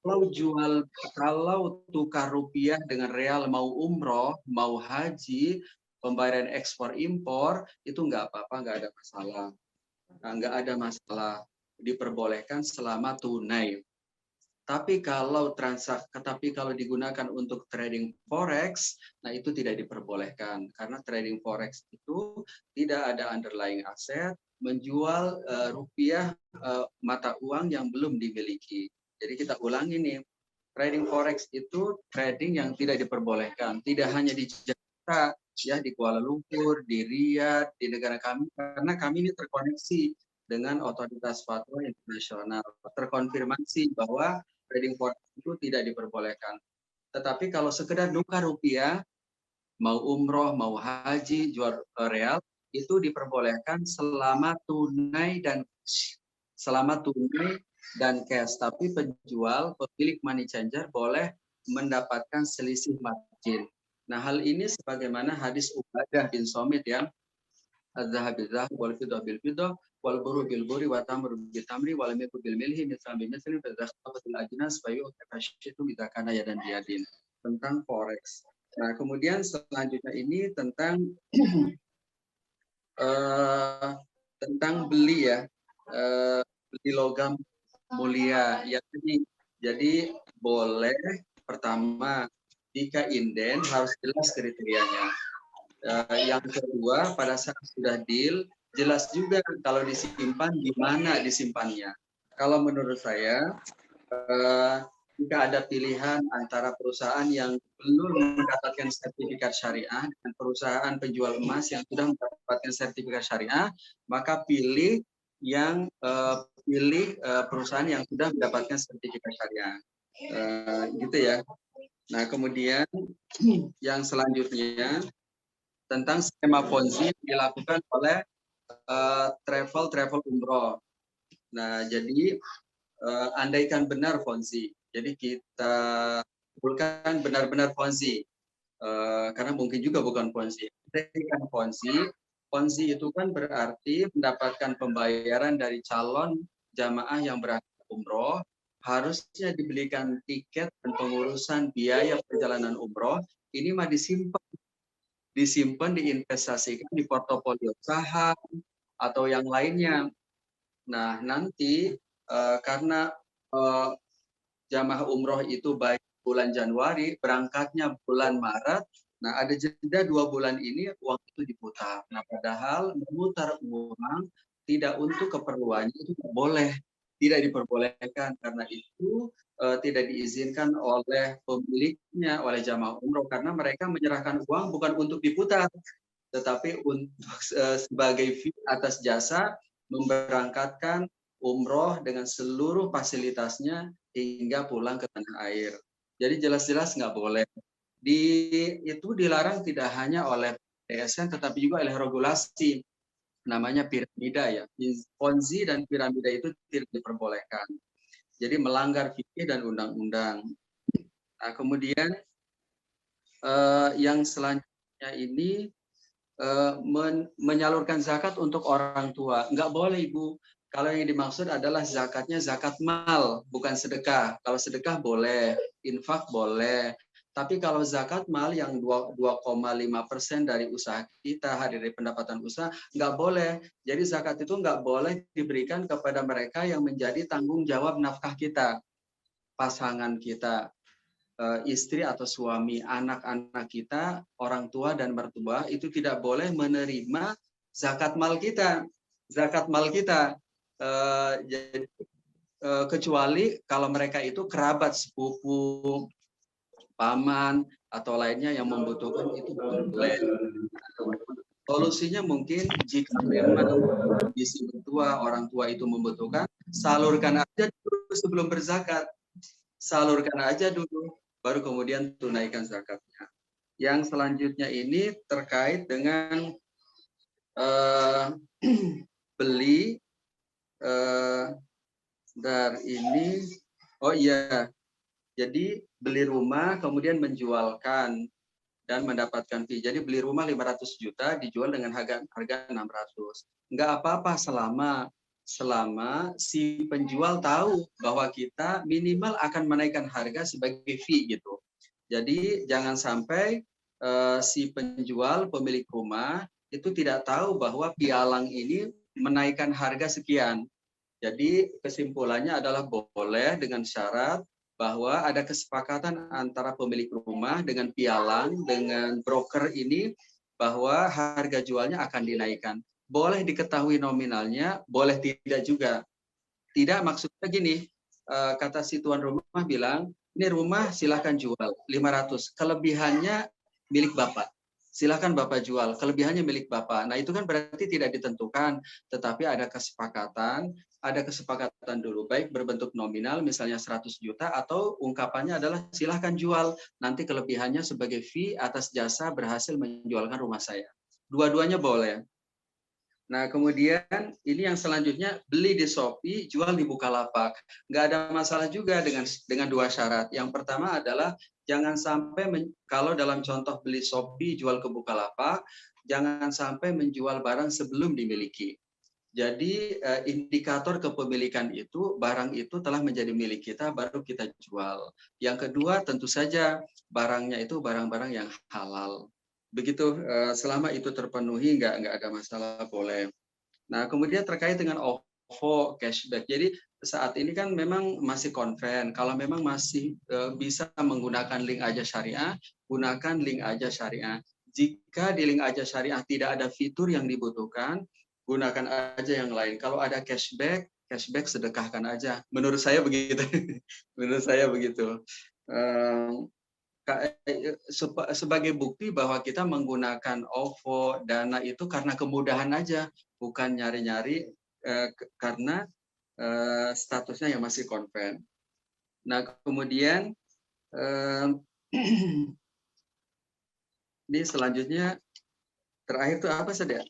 kalau tukar rupiah dengan real mau umroh, mau haji, pembayaran ekspor impor itu nggak apa-apa, nggak ada masalah. Nah, nggak ada masalah, diperbolehkan selama tunai. Tapi kalau digunakan untuk trading forex, nah itu tidak diperbolehkan karena trading forex itu tidak ada underlying aset, menjual rupiah mata uang yang belum dimiliki. Jadi kita ulangi nih, trading forex itu trading yang tidak diperbolehkan, tidak hanya di Jakarta, ya di Kuala Lumpur, di Riyadh, di negara kami, karena kami ini terkoneksi dengan otoritas fatwa internasional, terkonfirmasi bahwa trading forex itu tidak diperbolehkan. Tetapi kalau sekedar nukar rupiah, mau umroh, mau haji, jual real, itu diperbolehkan selama tunai dan cash. Tapi penjual, pemilik money changer boleh mendapatkan selisih margin. Nah, hal ini sebagaimana hadis Ubadah bin Somit ya, az-zahab bil-zahab wal fiddah bil-fiddah wal buru bil-buri wa tamru bil-tamri wal milku bil-milhi mithlan bi-mithlin fa idza ikhtalafat al-ajnas fa yu'ta syai'u idza kana yadan biyadin. Tentang forex. Nah, kemudian selanjutnya ini tentang beli ya, beli logam mulia ya. Jadi boleh pertama jika inden harus jelas kriterianya. Yang kedua, pada saat sudah deal, jelas juga kalau disimpan di mana disimpannya. Kalau menurut saya, jika ada pilihan antara perusahaan yang belum mendapatkan sertifikat syariah dan perusahaan penjual emas yang sudah mendapatkan sertifikat syariah, maka pilih perusahaan yang sudah mendapatkan sertifikat syariah. Gitu ya. Nah, kemudian yang selanjutnya tentang skema Ponzi dilakukan oleh travel umroh. Nah, jadi andaikan benar Ponzi, jadi kita bukan benar-benar Ponzi. Karena mungkin juga bukan Ponzi. Kan Ponzi itu kan berarti mendapatkan pembayaran dari calon jamaah yang berangkat umroh, harusnya dibelikan tiket dan pengurusan biaya perjalanan umroh, ini mah disimpan, diinvestasikan di portofolio saham atau yang lainnya. Nah, nanti karena jamaah umroh itu baik bulan Januari, berangkatnya bulan Maret, nah ada jeda 2 bulan ini uang itu diputar. Nah, padahal memutar uang tidak untuk keperluannya itu tidak boleh, tidak diperbolehkan karena itu tidak diizinkan oleh pemiliknya, oleh jamaah umroh karena mereka menyerahkan uang bukan untuk diputar, tetapi untuk sebagai fee atas jasa memberangkatkan umroh dengan seluruh fasilitasnya hingga pulang ke tanah air. Jadi jelas-jelas nggak boleh. Itu dilarang tidak hanya oleh PSN tetapi juga oleh regulasi. Namanya piramida ya. Ponzi dan piramida itu tidak diperbolehkan. Jadi melanggar fikih dan undang-undang. Nah, kemudian yang selanjutnya ini menyalurkan zakat untuk orang tua. Nggak boleh, Ibu. Kalau yang dimaksud adalah zakatnya zakat mal, bukan sedekah. Kalau sedekah boleh, infak boleh. Tapi kalau zakat mal yang 2,5% dari usaha kita, dari pendapatan usaha, nggak boleh. Jadi zakat itu nggak boleh diberikan kepada mereka yang menjadi tanggung jawab nafkah kita, pasangan kita, istri atau suami, anak-anak kita, orang tua dan mertua itu tidak boleh menerima zakat mal kita. Zakat mal kita. Jadi kecuali kalau mereka itu kerabat, sepupu, paman atau lainnya yang membutuhkan itu boleh. Solusinya mungkin jika memang kondisi mertua, orang tua itu membutuhkan, salurkan aja dulu sebelum berzakat. Salurkan aja dulu, baru kemudian tunaikan zakatnya. Yang selanjutnya ini terkait dengan beli dari ini, oh iya, jadi beli rumah kemudian menjualkan dan mendapatkan fee. Jadi beli rumah 500 juta dijual dengan harga 600. Enggak apa-apa selama si penjual tahu bahwa kita minimal akan menaikkan harga sebagai fee gitu. Jadi jangan sampai si penjual pemilik rumah itu tidak tahu bahwa pialang ini menaikkan harga sekian. Jadi kesimpulannya adalah boleh dengan syarat bahwa ada kesepakatan antara pemilik rumah dengan pialang, dengan broker ini bahwa harga jualnya akan dinaikkan. Boleh diketahui nominalnya, boleh tidak juga. Tidak, maksudnya gini, kata si tuan rumah bilang, ini rumah silahkan jual 500, kelebihannya milik Bapak. Silahkan Bapak jual, kelebihannya milik Bapak. Nah itu kan berarti tidak ditentukan, tetapi ada kesepakatan dulu, baik berbentuk nominal misalnya 100 juta atau ungkapannya adalah silahkan jual, nanti kelebihannya sebagai fee atas jasa berhasil menjualkan rumah saya. Dua-duanya boleh. Nah, kemudian ini yang selanjutnya beli di Shopee, jual di Bukalapak. Nggak ada masalah juga dengan dua syarat. Yang pertama adalah jangan sampai kalau dalam contoh beli Shopee jual ke Bukalapak, jangan sampai menjual barang sebelum dimiliki. Jadi indikator kepemilikan itu barang itu telah menjadi milik kita baru kita jual. Yang kedua tentu saja barangnya itu barang-barang yang halal. Begitu, selama itu terpenuhi nggak ada masalah, boleh. Nah, kemudian terkait dengan OVO cashback. Jadi saat ini kan memang masih konven. Kalau memang masih bisa menggunakan link aja syariah, gunakan link aja syariah. Jika di link aja syariah tidak ada fitur yang dibutuhkan, gunakan aja yang lain. Kalau ada cashback sedekahkan aja. Menurut saya begitu. Menurut saya begitu. Sebagai bukti bahwa kita menggunakan OVO, Dana itu karena kemudahan aja, bukan nyari-nyari karena statusnya yang masih konven. Nah, kemudian ini selanjutnya terakhir itu apa saja?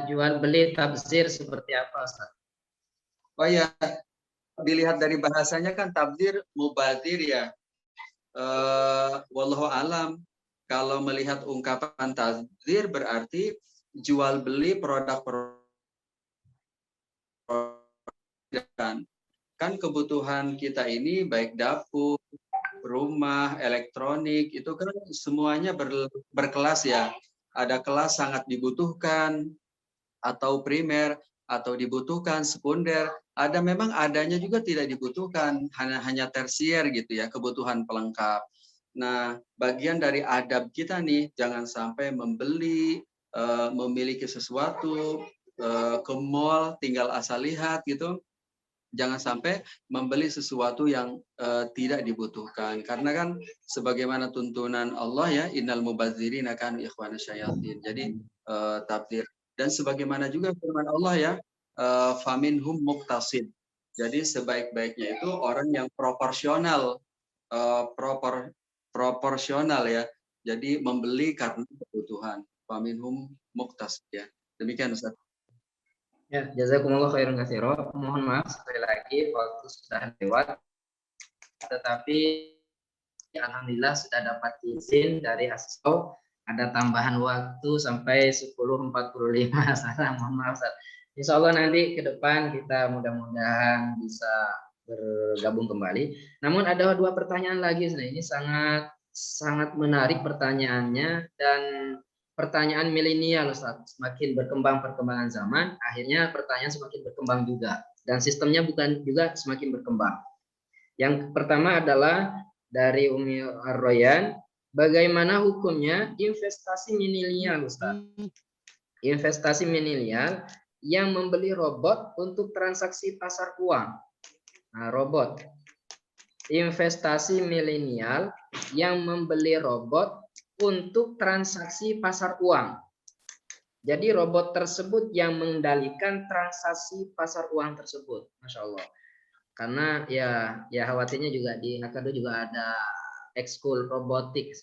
Jual beli tafsir seperti apa, Ustaz? Oh ya, dilihat dari bahasanya kan tabdir mubadir ya. wallahu alam, kalau melihat ungkapan tazir berarti jual beli produk-produk, kan kebutuhan kita ini baik dapur, rumah, elektronik itu kan semuanya berkelas ya. Ada kelas sangat dibutuhkan atau primer atau dibutuhkan sekunder. Ada memang adanya juga tidak dibutuhkan, hanya tersier gitu ya, kebutuhan pelengkap. Nah, bagian dari adab kita nih jangan sampai membeli, memiliki sesuatu ke mall tinggal asal lihat gitu. Jangan sampai membeli sesuatu yang tidak dibutuhkan, karena kan sebagaimana tuntunan Allah ya, innal mubadzirina kanu ikhwana syayatin. Jadi tabdzir, dan sebagaimana juga firman Allah ya, faminhum muqtasid. Jadi sebaik-baiknya itu orang yang proporsional, proporsional ya. Jadi membeli karena kebutuhan. Faminhum muqtasid ya. Demikian Ustaz. Ya, jazakumullah khairan katsira. Mohon maaf sekali lagi waktu sudah lewat. Tetapi alhamdulillah sudah dapat izin dari ASO, ada tambahan waktu sampai 10.45. Salah, mohon maaf Ustaz. Insya Allah nanti ke depan kita mudah-mudahan bisa bergabung kembali. Namun ada 2 pertanyaan lagi. Ini sangat menarik pertanyaannya, dan pertanyaan milenial Ustaz. Semakin berkembang perkembangan zaman, akhirnya pertanyaan semakin berkembang juga, dan sistemnya bukan juga semakin berkembang. Yang pertama adalah dari Umi Arroyan, bagaimana hukumnya investasi milenial Ustaz? Investasi milenial yang membeli robot untuk transaksi pasar uang. Nah, robot. Investasi milenial yang membeli robot untuk transaksi pasar uang. Jadi robot tersebut yang mengendalikan transaksi pasar uang tersebut. Masya Allah. Karena ya khawatirnya juga di HK2 juga ada ekskul robotik.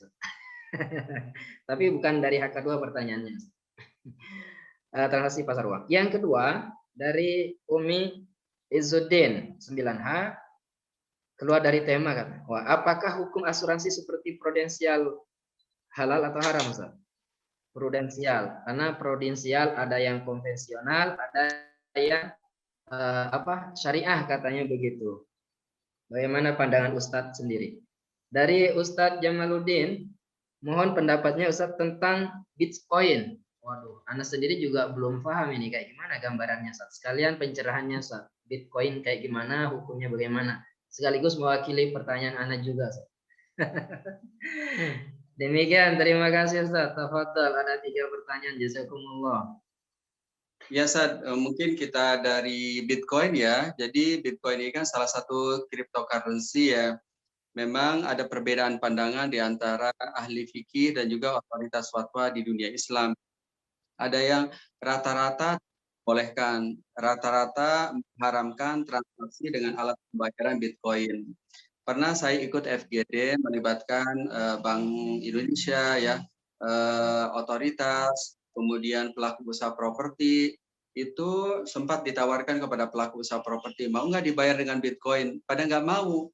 Tapi bukan dari HK2 pertanyaannya. Transaksi pasar uang. Yang kedua dari Umi Izzuddin 9H, keluar dari tema kan. Wah, apakah hukum asuransi seperti prudensial halal atau haram Ustaz? Prudensial, karena prudensial ada yang konvensional, ada yang syariah katanya begitu. Bagaimana pandangan Ustadz sendiri? Dari Ustadz Jamaluddin, mohon pendapatnya Ustadz tentang Bitcoin. Waduh, Anda sendiri juga belum paham ini kayak gimana gambarannya Ustadz. Sekalian pencerahannya Ustadz. Bitcoin kayak gimana, hukumnya bagaimana? Sekaligus mewakili pertanyaan Anda juga Ustadz. Demikian, terima kasih Ustaz. Tafadhol, ada 3 pertanyaan. Jazakumullah. Ya, Sad, mungkin kita dari Bitcoin ya. Jadi Bitcoin ini kan salah satu cryptocurrency ya. Memang ada perbedaan pandangan di antara ahli fikih dan juga otoritas fatwa di dunia Islam. Ada yang rata-rata bolehkan, rata-rata mengharamkan transaksi dengan alat pembayaran Bitcoin. Pernah saya ikut FGD melibatkan Bank Indonesia ya, otoritas, kemudian pelaku usaha properti, itu sempat ditawarkan kepada pelaku usaha properti, mau nggak dibayar dengan Bitcoin? Pada nggak mau,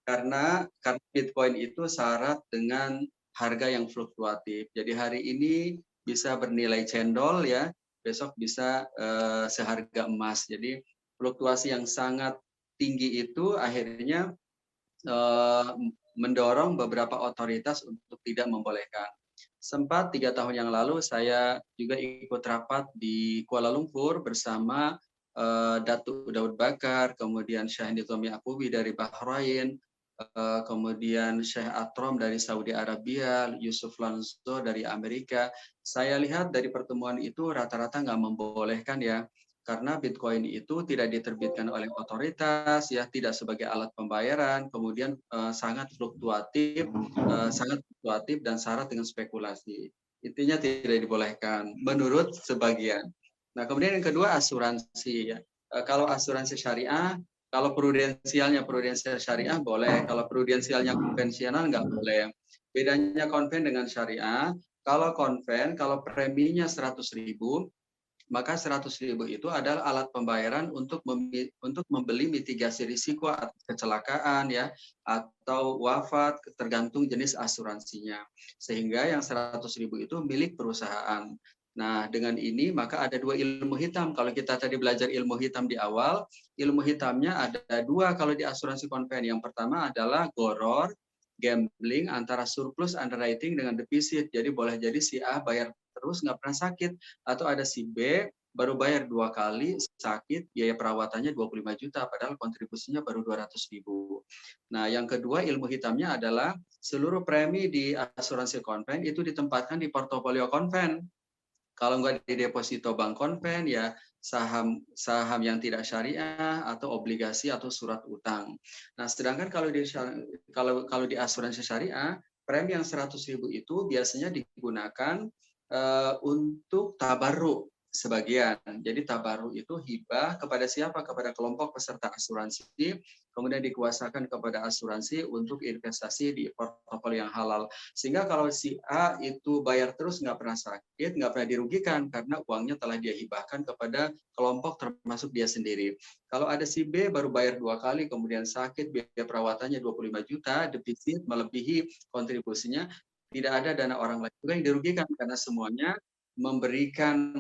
karena Bitcoin itu syarat dengan harga yang fluktuatif. Jadi hari ini bisa bernilai cendol ya, besok bisa seharga emas. Jadi fluktuasi yang sangat tinggi itu akhirnya mendorong beberapa otoritas untuk tidak membolehkan. Sempat 3 tahun yang lalu saya juga ikut rapat di Kuala Lumpur bersama Datuk Daud Bakar, kemudian Syekh Nizami Akubi dari Bahrain, kemudian Syekh Atrom dari Saudi Arabia, Yusuf Lanzo dari Amerika. Saya lihat dari pertemuan itu rata-rata nggak membolehkan ya, karena Bitcoin itu tidak diterbitkan oleh otoritas ya, tidak sebagai alat pembayaran, kemudian sangat fluktuatif dan syarat dengan spekulasi. Intinya tidak dibolehkan menurut sebagian. Nah, kemudian yang kedua asuransi ya. Kalau asuransi syariah, kalau prudensial syariah boleh, kalau prudensialnya konvensional nggak boleh. Bedanya konven dengan syariah, kalau konven, kalau preminya 100.000, maka 100.000 itu adalah alat pembayaran untuk membeli mitigasi risiko kecelakaan ya atau wafat tergantung jenis asuransinya. Sehingga yang 100.000 itu milik perusahaan. Nah, dengan ini maka ada dua ilmu hitam. Kalau kita tadi belajar ilmu hitam di awal, ilmu hitamnya ada dua kalau di asuransi konven. Yang pertama adalah goror, gambling antara surplus underwriting dengan defisit. Jadi boleh jadi si A bayar terus nggak pernah sakit, atau ada si B baru bayar 2 kali sakit, biaya perawatannya 25 juta, padahal kontribusinya baru 200.000. Nah, yang kedua ilmu hitamnya adalah seluruh premi di asuransi konven itu ditempatkan di portofolio konven. Kalau nggak di deposito bank konven, ya saham yang tidak syariah atau obligasi atau surat utang. Nah, sedangkan kalau di asuransi syariah, premi yang 100.000 itu biasanya digunakan untuk tabarruk sebagian. Jadi tabarruk itu hibah kepada siapa? Kepada kelompok peserta asuransi, kemudian dikuasakan kepada asuransi untuk investasi di portofolio yang halal. Sehingga kalau si A itu bayar terus nggak pernah sakit, nggak pernah dirugikan karena uangnya telah dia hibahkan kepada kelompok termasuk dia sendiri. Kalau ada si B baru bayar 2 kali, kemudian sakit, biaya perawatannya 25 juta, defisit melebihi kontribusinya, tidak ada dana orang lain juga yang dirugikan karena semuanya memberikan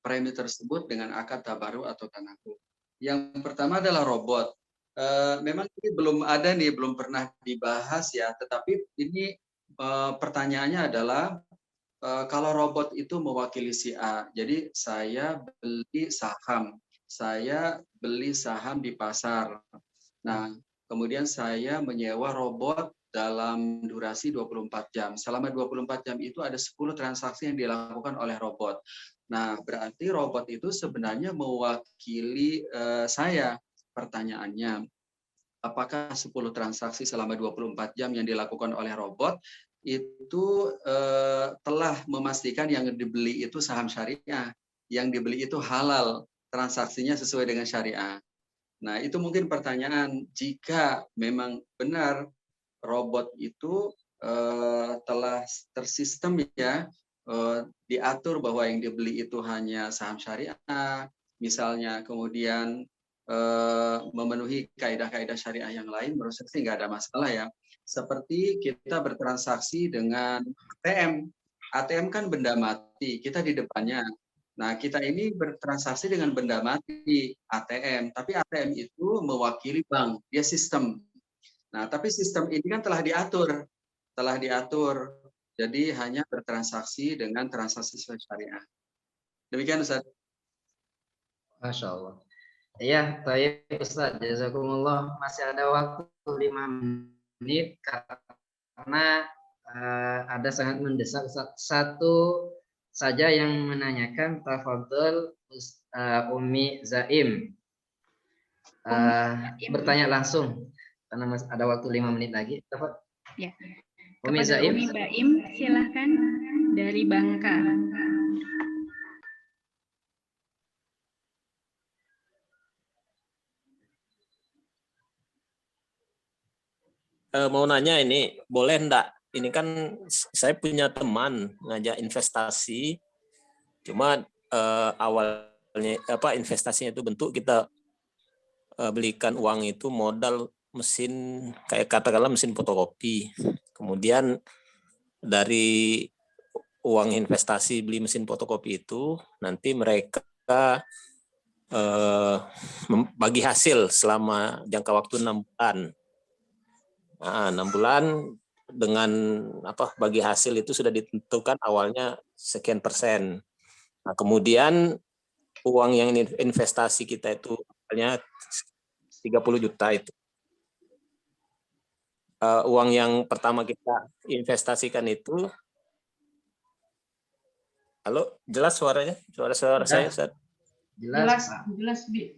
premi tersebut dengan akad tabaruk atau tanakul. Yang pertama adalah robot. Memang ini belum ada nih, belum pernah dibahas ya, tetapi ini pertanyaannya adalah kalau robot itu mewakili si A, jadi saya beli saham di pasar. Nah, kemudian saya menyewa robot dalam durasi 24 jam. Selama 24 jam itu ada 10 transaksi yang dilakukan oleh robot. Nah, berarti robot itu sebenarnya mewakili saya. Pertanyaannya, apakah 10 transaksi selama 24 jam yang dilakukan oleh robot itu telah memastikan yang dibeli itu saham syariah, yang dibeli itu halal, transaksinya sesuai dengan syariah. Nah, itu mungkin pertanyaan, jika memang benar robot itu telah tersistem ya, diatur bahwa yang dibeli itu hanya saham syariah, misalnya, kemudian memenuhi kaidah-kaidah syariah yang lain, menurut saya sih nggak ada masalah ya. Seperti kita bertransaksi dengan ATM. ATM kan benda mati, kita di depannya. Nah, kita ini bertransaksi dengan benda mati, ATM. Tapi ATM itu mewakili bank, dia sistem. Nah, tapi sistem ini kan telah diatur. Jadi hanya bertransaksi dengan transaksi sesuai syariah. Demikian, Ustaz. Masya Allah. Ya, baik Ustaz. Jazakumullah. Masih ada waktu 5 menit karena ada sangat mendesak. Satu saja yang menanyakan, tafadhol Umi Zaim. Bertanya langsung karena masih ada waktu 5 menit lagi. Ya. Umi Kepada Zaim. Umi Baim, silahkan dari Bangka. Mau nanya ini, boleh enggak? Ini kan saya punya teman ngajak investasi, cuma awalnya investasinya itu bentuk kita belikan uang itu modal mesin, kayak katakanlah mesin fotokopi. Kemudian dari uang investasi beli mesin fotokopi itu nanti mereka bagi hasil selama jangka waktu 6 bulan. Nah, 6 bulan dengan bagi hasil itu sudah ditentukan awalnya sekian persen. Nah, kemudian uang yang investasi kita itu awalnya 30 juta itu. Uang yang pertama kita investasikan itu, halo, jelas suaranya? Suara saya, Ustaz? Jelas, Bi.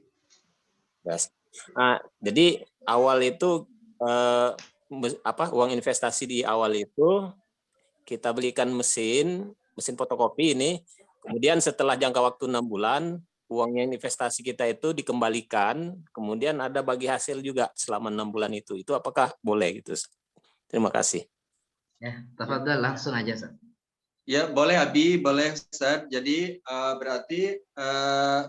Jelas. Nah, jadi awal itu uang investasi di awal itu kita belikan mesin fotokopi ini, kemudian setelah jangka waktu 6 bulan uang yang investasi kita itu dikembalikan, kemudian ada bagi hasil juga selama 6 bulan itu apakah boleh gitu? Terima kasih. Ya, tafadhol langsung aja, Ustaz. Ya, boleh Abi, boleh Ustaz. Jadi berarti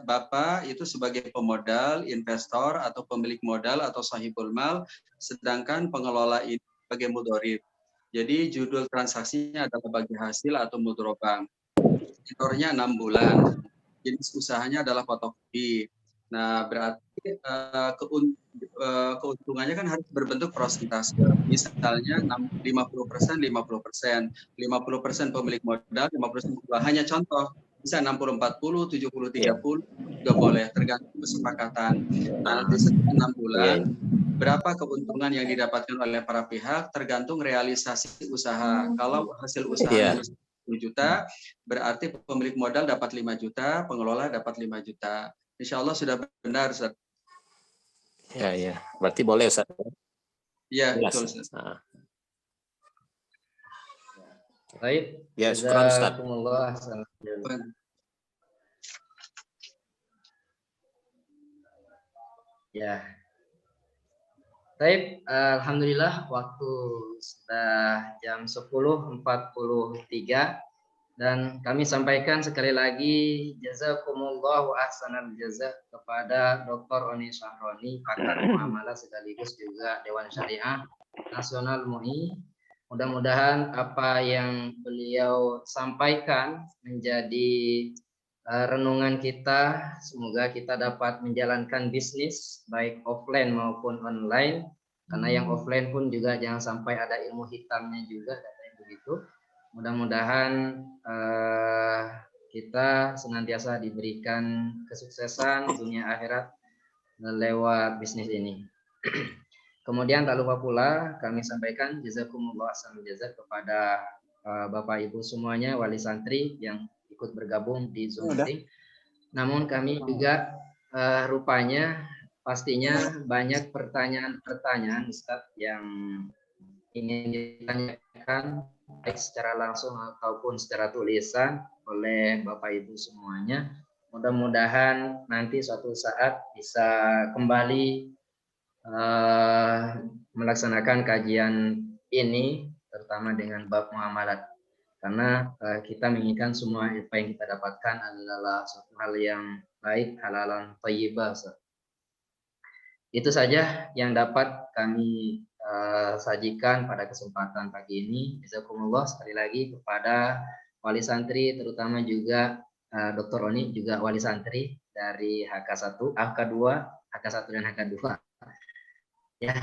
Bapak itu sebagai pemodal, investor atau pemilik modal atau sahibul mal, sedangkan pengelola ini sebagai mudorib. Jadi judul transaksinya adalah bagi hasil atau mudorobang. Tenornya 6 bulan. Jenis usahanya adalah fotokopi. Nah, berarti keuntungannya kan harus berbentuk persentase. Misalnya 50%, 50%, 50% pemilik modal, 50% hanya contoh. Bisa 60-40, 70-30 juga boleh, tergantung kesepakatan. Nah, nanti setelah 6 bulan, berapa keuntungan yang didapatkan oleh para pihak tergantung realisasi usaha. Kalau hasil usahanya 10 juta, berarti pemilik modal dapat 5 juta, pengelola dapat 5 juta. Insya Allah sudah benar, Ustaz. Ya. Berarti boleh, Ustaz. Iya, betul, Ustaz. Baik. Ya, syukran, Ustaz. Ya. Baik, alhamdulillah waktu sudah jam 10.43 dan kami sampaikan sekali lagi jazakumullahu ahsanal jaza kepada Dr. Oni Syahroni, pakar muamalah sekaligus juga Dewan Syariah Nasional MUI. Mudah-mudahan apa yang beliau sampaikan menjadi renungan kita. Semoga kita dapat menjalankan bisnis baik offline maupun online. Karena yang offline pun juga jangan sampai ada ilmu hitamnya juga, katanya begitu. Mudah-mudahan kita senantiasa diberikan kesuksesan dunia akhirat lewat bisnis ini. Kemudian tak lupa pula kami sampaikan jazakumullah ahsanal jazak kepada Bapak Ibu semuanya, wali santri yang ikut bergabung di Zoom meeting. Namun kami juga rupanya pastinya banyak pertanyaan-pertanyaan Ustaz yang ingin ditanyakan baik secara langsung ataupun secara tulisan oleh Bapak Ibu semuanya. Mudah-mudahan nanti suatu saat bisa kembali melaksanakan kajian ini, terutama dengan bab muamalat. Karena kita menginginkan semua apa yang kita dapatkan adalah suatu hal yang baik, halalan thayyibah. Itu saja yang dapat kami sajikan pada kesempatan pagi ini. Jazakumullah sekali lagi kepada wali santri, terutama juga Dr. Oni, juga wali santri dari HK1, HK2, HK1 dan HK2. Ya,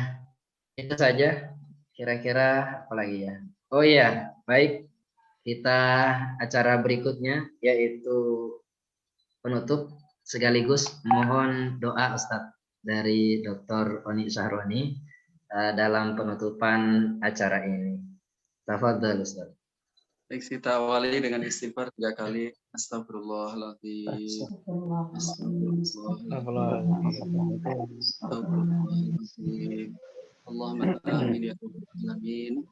itu saja. Kira-kira apa lagi ya? Oh iya, baik. Kita acara berikutnya yaitu penutup sekaligus mohon doa Ustadz dari Dr. Oni Syahroni dalam penutupan acara ini. Tafadhal Ustaz. Baik, kita awali dengan istighfar 3 kali. Astagfirullahaladzim. Astagfirullahaladzim. Allahumma amin ya rabbal alamin.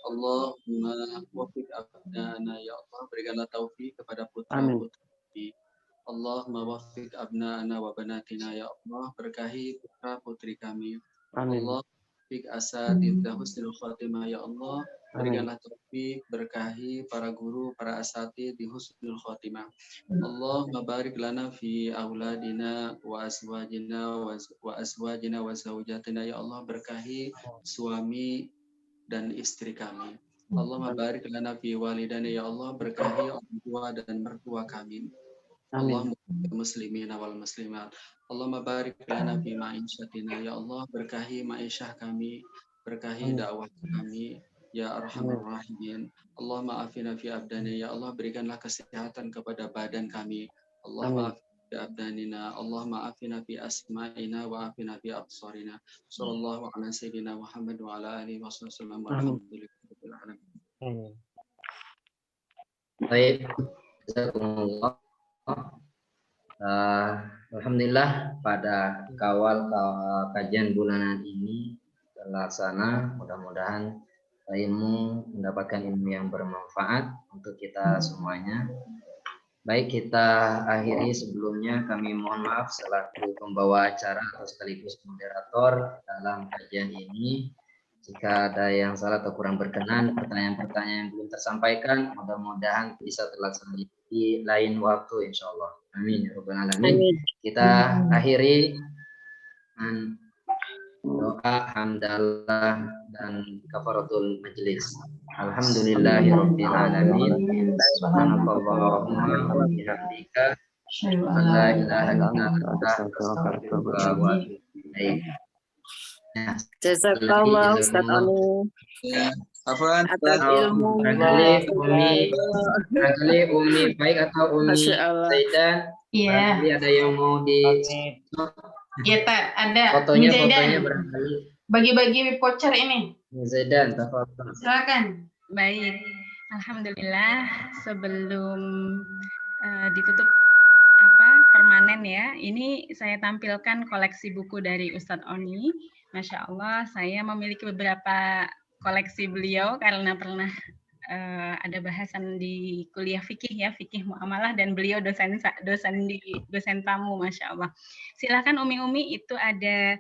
Allahumma wafiq abnana ya Allah, berikanlah taufik kepada putra-putri. Allahumma wafiq abnana wa banatina ya Allah, berkahi putra-putri kami. Allah wafiq asatidz husnul khatimah ya Allah, berikanlah taufik, berkahi para guru, para asatidz di husnul khatimah. Allahumma barik lana fi auladina wa azwajina wa zaujatina ya Allah, berkahi suami dan istri kami. Allahumma barik lana fi walidana ya Allah, berkahi orang tua dan mertua kami. Allahumma muslimina wal muslimat. Allahumma barik lana fi ma'isyatina ya Allah, berkahi ma'isyah kami, berkahi dakwah kami ya arhamar rahimin. Allahumma afina fi abdani ya Allah, berikanlah kesehatan kepada badan kami. Allahumma abdanina, Allahumma afina fi asma'ina wa afina fi absarina. Sallallahu ala sayyidina Muhammad wa ala alihi wa sallam. Walhamdulillahirabbil alamin. Baik, jazakumullah. Alhamdulillah pada kawal kajian bulanan ini terlaksana. Mudah-mudahan mendapatkan ilmu yang bermanfaat untuk kita semuanya. Baik, kita akhiri. Sebelumnya kami mohon maaf selaku pembawa acara atau sekaligus moderator dalam kajian ini. Jika ada yang salah atau kurang berkenan, pertanyaan-pertanyaan yang belum tersampaikan, mudah-mudahan bisa terlaksana di lain waktu, insya Allah. Amin. Ya Rabbal Alamin. Kita akhiri dengan doa, hamdalah, dan kafaratul majlis. Alhamdulillahirabbil alamin. Subhanakallahumma wa bihamdika, la ilaha illa anta, astaghfiruka wa atubu ilaik. Nah, Jazakallah Ustaz Oni Afwan, atas ilmu. barangkali Umi baik atau Umi Masya Allah. Zaidan, Iya. barangkali ada yang mau di Iya, Tak. Ada. fotonya barangkali. Bagi-bagi voucher ini. Zaidan, tafadhol. Silakan. Baik. Alhamdulillah, sebelum ditutup permanen ya, ini saya tampilkan koleksi buku dari Ustadz Oni. Masya Allah, saya memiliki beberapa koleksi beliau karena pernah ada bahasan di kuliah fikih ya, fikih muamalah, dan beliau dosen tamu, Masya Allah. Silakan Umi-Umi, itu ada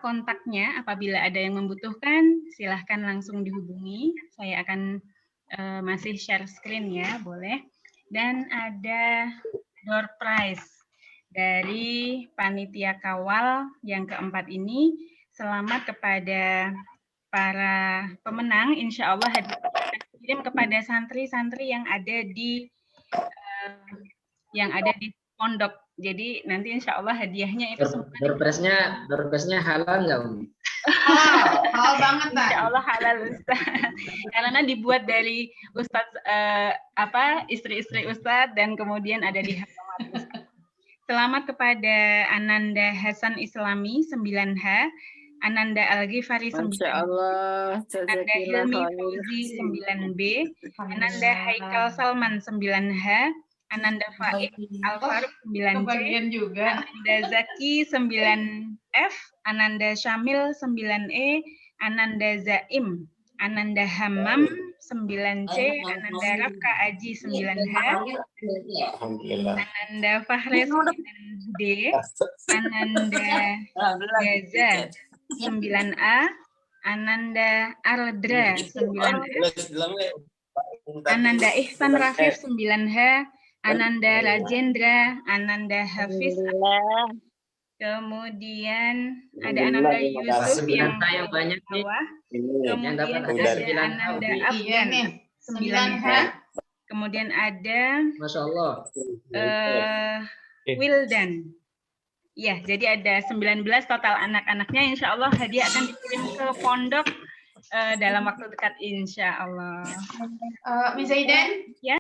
kontaknya, apabila ada yang membutuhkan silahkan langsung dihubungi. Saya akan masih share screen ya, boleh. Dan ada door prize dari panitia kawal yang keempat ini. Selamat kepada para pemenang, insya Allah hadiah akan dikirim kepada santri-santri yang ada di pondok. Jadi nanti insya Allah hadiahnya itu semua. Door prize-nya halal nggak, Umi? Halal banget, Pak. Insya Allah halal, Ustaz. Karena dibuat dari Ustaz istri-istri Ustaz, dan kemudian ada di halaman Ustaz. Selamat kepada Ananda Hasan Islami 9H, Ananda Al-Ghifari 9B, Ananda Hilmi Fauzi 9B, Ananda Haikal Salman 9H, Ananda Faik Al-Faruq 9C, Ananda Zaki 9F, Ananda Syamil 9E, Ananda Zaim, Ananda Hammam 9C, Ananda Rafka Aji 9H, Ananda Fahres 9D, Ananda Gaza 9A, Ananda Ardra 9F, Ananda Ihsan Rafif 9H, Ananda Rajendra, Ananda Hafiz, kemudian ada Ananda Yusuf yang banyak nih. bawah, Yang dapat kemudian ada Ananda Afgan 9H, kemudian ada Masya Allah. Wildan. Ya, jadi ada 19 total anak-anaknya. Insya Allah hadiah akan dikirim ke pondok dalam waktu dekat, insya Allah. Miss Zaidan? Ya.